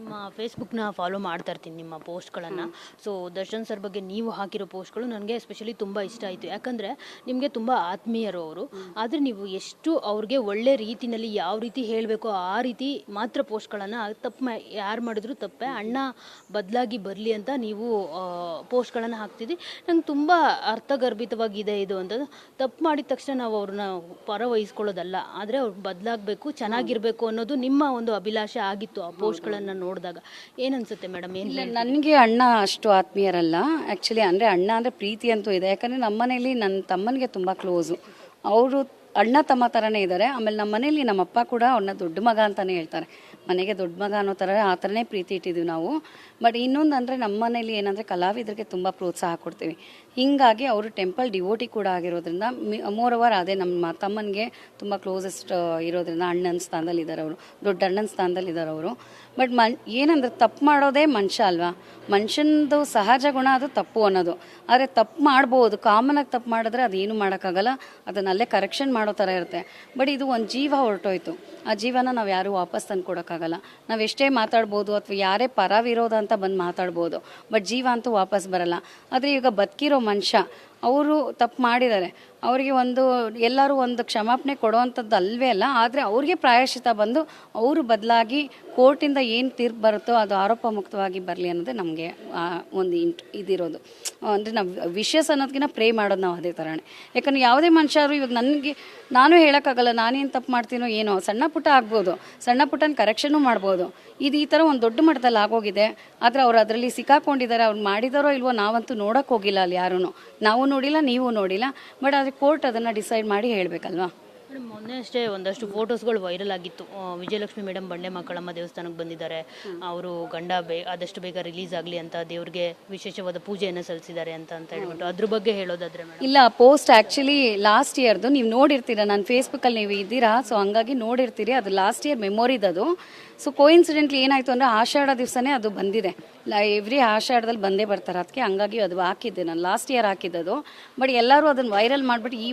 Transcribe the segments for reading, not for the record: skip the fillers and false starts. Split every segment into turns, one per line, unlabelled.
ನಿಮ್ಮ ಫೇಸ್ಬುಕ್ನ ಫಾಲೋ ಮಾಡ್ತಾ ಇರ್ತೀನಿ ನಿಮ್ಮ ಪೋಸ್ಟ್ಗಳನ್ನು. ಸೊ ದರ್ಶನ್ ಸರ್ ಬಗ್ಗೆ ನೀವು ಹಾಕಿರೋ ಪೋಸ್ಟ್ಗಳು ನನಗೆ ಎಸ್ಪೆಷಲಿ ತುಂಬ ಇಷ್ಟ ಆಯಿತು. ಯಾಕಂದರೆ ನಿಮಗೆ ತುಂಬ ಆತ್ಮೀಯರು ಅವರು. ಆದರೆ ನೀವು ಎಷ್ಟು ಅವ್ರಿಗೆ ಒಳ್ಳೆ ರೀತಿಯಲ್ಲಿ ಯಾವ ರೀತಿ ಹೇಳಬೇಕೋ ಆ ರೀತಿ ಮಾತ್ರ ಪೋಸ್ಟ್ಗಳನ್ನು ಯಾರು ಮಾಡಿದ್ರು ತಪ್ಪೇ, ಅಣ್ಣ ಬದಲಾಗಿ ಬರಲಿ ಅಂತ ನೀವು ಪೋಸ್ಟ್ಗಳನ್ನು ಹಾಕ್ತಿದ್ದಿ. ನಂಗೆ ತುಂಬ ಅರ್ಥಗರ್ಭಿತವಾಗಿದೆ ಇದು ಅಂತ. ತಪ್ಪು ಮಾಡಿದ ತಕ್ಷಣ ನಾವು ಅವ್ರನ್ನ ಪರ ವಹಿಸ್ಕೊಳ್ಳೋದಲ್ಲ, ಆದರೆ ಅವ್ರು ಬದಲಾಗಬೇಕು, ಚೆನ್ನಾಗಿರಬೇಕು ಅನ್ನೋದು ನಿಮ್ಮ ಒಂದು ಅಭಿಲಾಷೆ ಆಗಿತ್ತು ಆ ಪೋಸ್ಟ್ಗಳನ್ನು ನೋಡಿದಾಗ. ಏನನ್ಸುತ್ತೆ ಮೇಡಮ್?
ಇಲ್ಲ, ನನಗೆ ಅಣ್ಣ ಅಷ್ಟು ಆತ್ಮೀಯರಲ್ಲ ಆ್ಯಕ್ಚುಲಿ. ಅಂದರೆ ಅಣ್ಣ ಅಂದರೆ ಪ್ರೀತಿ ಅಂತೂ ಇದೆ. ಯಾಕಂದರೆ ನಮ್ಮ ಮನೇಲಿ ನನ್ನ ತಮ್ಮನಿಗೆ ತುಂಬ ಕ್ಲೋಸು. ಅವರು ಅಣ್ಣ ತಮ್ಮ ಥರನೇ ಇದ್ದಾರೆ. ಆಮೇಲೆ ನಮ್ಮ ಮನೇಲಿ ನಮ್ಮಪ್ಪ ಕೂಡ ಅವ್ರನ್ನ ದೊಡ್ಡ ಮಗ ಅಂತಲೇ ಹೇಳ್ತಾರೆ. ಮನೆಗೆ ದೊಡ್ಡ ಮಗ ಅನ್ನೋ ಥರ ಆ ಥರನೇ ಪ್ರೀತಿ ಇಟ್ಟಿದ್ದೀವಿ ನಾವು. ಬಟ್ ಇನ್ನೊಂದು ಅಂದರೆ ನಮ್ಮ ಮನೇಲಿ ಏನಂದರೆ ಕಲಾವಿದರಿಗೆ ತುಂಬ ಪ್ರೋತ್ಸಾಹ ಕೊಡ್ತೀವಿ. ಹೀಗಾಗಿ ಅವರು ಟೆಂಪಲ್ ಡಿವೋಟಿ ಕೂಡ ಆಗಿರೋದ್ರಿಂದ ಮೋರವರ್ ಅದೇ ನಮ್ಮ ತಮ್ಮನಿಗೆ ತುಂಬ ಕ್ಲೋಸೆಸ್ಟ್ ಇರೋದ್ರಿಂದ ಅಣ್ಣನ ಸ್ಥಾನದಲ್ಲಿದ್ದಾರೆ ಅವರು, ದೊಡ್ಡ ಅಣ್ಣನ ಸ್ಥಾನದಲ್ಲಿದ್ದಾರೆ ಅವರು. ಬಟ್ ಏನಂದ್ರೆ ತಪ್ಪು ಮಾಡೋದೇ ಮನುಷ್ಯ ಅಲ್ವಾ, ಮನುಷ್ಯನದು ಸಹಜ ಗುಣ ಅದು ತಪ್ಪು ಅನ್ನೋದು. ಆದರೆ ತಪ್ಪು ಮಾಡ್ಬೋದು, ಕಾಮನಾಗಿ ತಪ್ಪು ಮಾಡಿದ್ರೆ ಅದೇನು ಮಾಡೋಕ್ಕಾಗಲ್ಲ, ಅದನ್ನಲ್ಲೇ ಕರೆಕ್ಷನ್ ಮಾಡೋ ಥರ ಇರುತ್ತೆ. ಬಟ್ ಇದು ಒಂದು ಜೀವ ಹೊರಟೋಯ್ತು, ಆ ಜೀವನ ನಾವು ಯಾರೂ ವಾಪಸ್ ತಂದು ಕೊಡೋಕ್ಕಾಗಲ್ಲ. ನಾವು ಎಷ್ಟೇ ಮಾತಾಡ್ಬೋದು ಅಥವಾ ಯಾರೇ ಪರ ವಿರೋಧ ಅಂತ ಬಂದು ಮಾತಾಡ್ಬೋದು, ಬಟ್ ಜೀವ ಅಂತೂ ವಾಪಸ್ ಬರಲ್ಲ. ಆದರೆ ಈಗ ಬದುಕಿರೋ ಮನುಷ್ಯ ಅವರು ತಪ್ಪು ಮಾಡಿದ್ದಾರೆ, ಅವರಿಗೆ ಎಲ್ಲರೂ ಒಂದು ಕ್ಷಮಾಪಣೆ ಕೊಡುವಂಥದ್ದು ಅಲ್ವೇ ಅಲ್ಲ. ಆದರೆ ಅವ್ರಿಗೆ ಪ್ರಾಯಶ್ಚಿತ ಬಂದು ಅವರು ಬದಲಾಗಿ ಕೋರ್ಟಿಂದ ಏನು ತೀರ್ಪು ಬರುತ್ತೋ ಅದು ಆರೋಪ ಮುಕ್ತವಾಗಿ ಬರಲಿ ಅನ್ನೋದೇ ನಮಗೆ ಒಂದು ಇದಿರೋದು. ಅಂದರೆ ನಾವು ವಿಷಸ್ ಅನ್ನೋದಕ್ಕಿಂತ ಪ್ರೇ ಮಾಡೋದು ನಾವು ಅದೇ ಥರನೇ. ಯಾಕಂದರೆ ಯಾವುದೇ ಮನುಷ್ಯರು ಇವಾಗ ನಾನು ಹೇಳೋಕ್ಕಾಗಲ್ಲ ನಾನೇನು ತಪ್ಪು ಮಾಡ್ತೀನೋ ಏನೋ, ಸಣ್ಣ ಪುಟ್ಟ ಆಗ್ಬೋದು, ಸಣ್ಣ ಪುಟ್ಟನ ಕರೆಕ್ಷನ್ನು ಮಾಡ್ಬೋದು. ಈ ಥರ ಒಂದು ದೊಡ್ಡ ಮಟ್ಟದಲ್ಲಿ ಆಗೋಗಿದೆ. ಆದರೆ ಅವ್ರು ಅದರಲ್ಲಿ ಸಿಕ್ಕಾಕೊಂಡಿದ್ದಾರೆ. ಅವ್ರು ಮಾಡಿದಾರೋ ಇಲ್ವೋ ನಾವಂತೂ ನೋಡೋಕೆ ಹೋಗಿಲ್ಲ ಅಲ್ಲಿ ಯಾರೂ, ನಾವು ನೋಡಿಲ್ಲ, ನೀವು ನೋಡಿಲ್ಲ. ಬಟ್ ಆದರೆ ಕೋರ್ಟ್ ಅದನ್ನು ಡಿಸೈಡ್ ಮಾಡಿ ಹೇಳಬೇಕಲ್ವಾ.
ಮೇಡಮ್, ಮೊನ್ನೆ ಅಷ್ಟೇ ಒಂದಷ್ಟು ಫೋಟೋಸ್ಗಳು ವೈರಲ್ ಆಗಿತ್ತು. ವಿಜಯಲಕ್ಷ್ಮಿ ಮೇಡಮ್ ಬಂಡೆ ಮಕ್ಕಳಮ್ಮ ದೇವಸ್ಥಾನಕ್ಕೆ ಬಂದಿದ್ದಾರೆ, ಅವರು ಗಂಡ ಆದಷ್ಟು ಬೇಗ ರಿಲೀಸ್ ಆಗಲಿ ಅಂತ ದೇವ್ರಿಗೆ ವಿಶೇಷವಾದ ಪೂಜೆಯನ್ನು ಸಲ್ಲಿಸಿದ್ದಾರೆ ಅಂತ ಹೇಳ್ಬಿಟ್ಟು ಅದ್ರ ಬಗ್ಗೆ ಹೇಳೋದಾದ್ರೆ ಮೇಡಮ್?
ಇಲ್ಲ, ಪೋಸ್ಟ್ ಆ್ಯಕ್ಚುಲಿ ಲಾಸ್ಟ್ ಇಯರ್ದು ನೀವು ನೋಡಿರ್ತೀರ, ನಾನು ಫೇಸ್ಬುಕ್ಕಲ್ಲಿ ನೀವು ಇದ್ದೀರಾ, ಸೊ ಹಂಗಾಗಿ ನೋಡಿರ್ತೀರಿ. ಅದು ಲಾಸ್ಟ್ ಇಯರ್ ಮೆಮೊರಿದದು. ಸೊ ಕೋಇನ್ಸಿಡೆಂಟ್ಲಿ ಏನಾಯಿತು ಅಂದರೆ ಆಷಾಢ ದಿವಸನೇ ಅದು ಬಂದಿದೆ. ಎವ್ರಿ ಆಷಾಢದಲ್ಲಿ ಬಂದೇ ಬರ್ತಾರೆ, ಅದಕ್ಕೆ ಹಂಗಾಗಿ ಅದು ಹಾಕಿದ್ದೆ ನಾನು, ಲಾಸ್ಟ್ ಇಯರ್ ಹಾಕಿದ್ದದು. ಬಟ್ ಎಲ್ಲರೂ ಅದನ್ನು ವೈರಲ್ ಮಾಡಿಬಿಟ್ಟು ಈ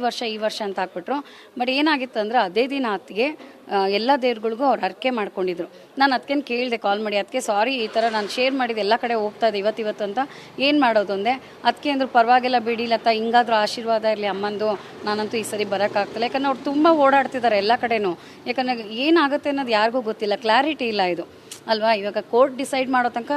ವರ್ಷ ಅಂತ ಹಾಕ್ಬಿಟ್ರು. ಬಟ್ ಏನಾಗಿತ್ತು ಅಂದರೆ ಅದೇ ದಿನ ಅದಕ್ಕೆ ಎಲ್ಲ ದೇವ್ರುಗಳಿಗೂ ಅವ್ರು ಹರಕೆ ಮಾಡ್ಕೊಂಡಿದ್ರು. ನಾನು ಅದಕ್ಕೇನು ಕೇಳಿದೆ ಕಾಲ್ ಮಾಡಿ, ಅದಕ್ಕೆ ಸಾರಿ ಈ ಥರ ನಾನು ಶೇರ್ ಮಾಡಿದ್ದು ಎಲ್ಲ ಕಡೆ ಹೋಗ್ತಾ ಇದೆ ಇವತ್ತು ಅಂತ, ಏನು ಮಾಡೋದು ಅಂದೆ. ಅದಕ್ಕೆ ಅಂದರು ಪರವಾಗಿಲ್ಲ ಬಿಡಿ ಲತಾ, ಹಿಂಗಾದ್ರೂ ಆಶೀರ್ವಾದ ಇರಲಿ ಅಮ್ಮಂದು, ನಾನಂತೂ ಈ ಸರಿ ಬರೋಕ್ಕಾಗ್ತಿಲ್ಲ. ಯಾಕಂದರೆ ಅವ್ರು ತುಂಬ ಓಡಾಡ್ತಿದ್ದಾರೆ ಎಲ್ಲ ಕಡೆನೂ. ಯಾಕಂದರೆ ಏನಾಗುತ್ತೆ ಅನ್ನೋದು ಯಾರಿಗೂ ಗೊತ್ತಿಲ್ಲ, ಕ್ಲಾರಿಟಿ ಇಲ್ಲ ಇದು ಅಲ್ವಾ. ಇವಾಗ ಕೋರ್ಟ್ ಡಿಸೈಡ್ ಮಾಡೋ ತನಕ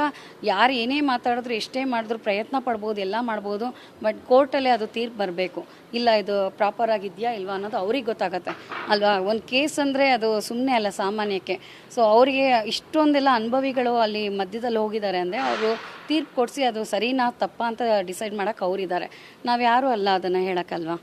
ಯಾರು ಏನೇ ಮಾತಾಡಿದ್ರು ಎಷ್ಟೇ ಮಾಡಿದ್ರು ಪ್ರಯತ್ನ ಪಡ್ಬೋದು, ಎಲ್ಲ ಮಾಡ್ಬೋದು. ಬಟ್ ಕೋರ್ಟಲ್ಲೇ ಅದು ತೀರ್ಪು ಬರಬೇಕು, ಇಲ್ಲ ಇದು ಪ್ರಾಪರ್ ಆಗಿದೆಯಾ ಇಲ್ವಾ ಅನ್ನೋದು ಅವ್ರಿಗೆ ಗೊತ್ತಾಗತ್ತೆ ಅಲ್ವಾ. ಒಂದು ಕೇಸ್ ಅಂದರೆ ಅದು ಸುಮ್ಮನೆ ಅಲ್ಲ ಸಾಮಾನ್ಯಕ್ಕೆ. ಸೊ ಅವರಿಗೆ ಇಷ್ಟೊಂದೆಲ್ಲ ಅನುಭವಿಗಳು ಅಲ್ಲಿ ಮಧ್ಯದಲ್ಲಿ ಹೋಗಿದ್ದಾರೆ ಅಂದರೆ ಅವರು ತೀರ್ಪು ಕೊಡಿಸಿ ಅದು ಸರಿನಾ ತಪ್ಪಾ ಅಂತ ಡಿಸೈಡ್ ಮಾಡೋಕೆ ಅವರಿದ್ದಾರೆ. ನಾವು ಯಾರೂ ಅಲ್ಲ ಅದನ್ನು ಹೇಳೋಕ್ಕಲ್ವಾ.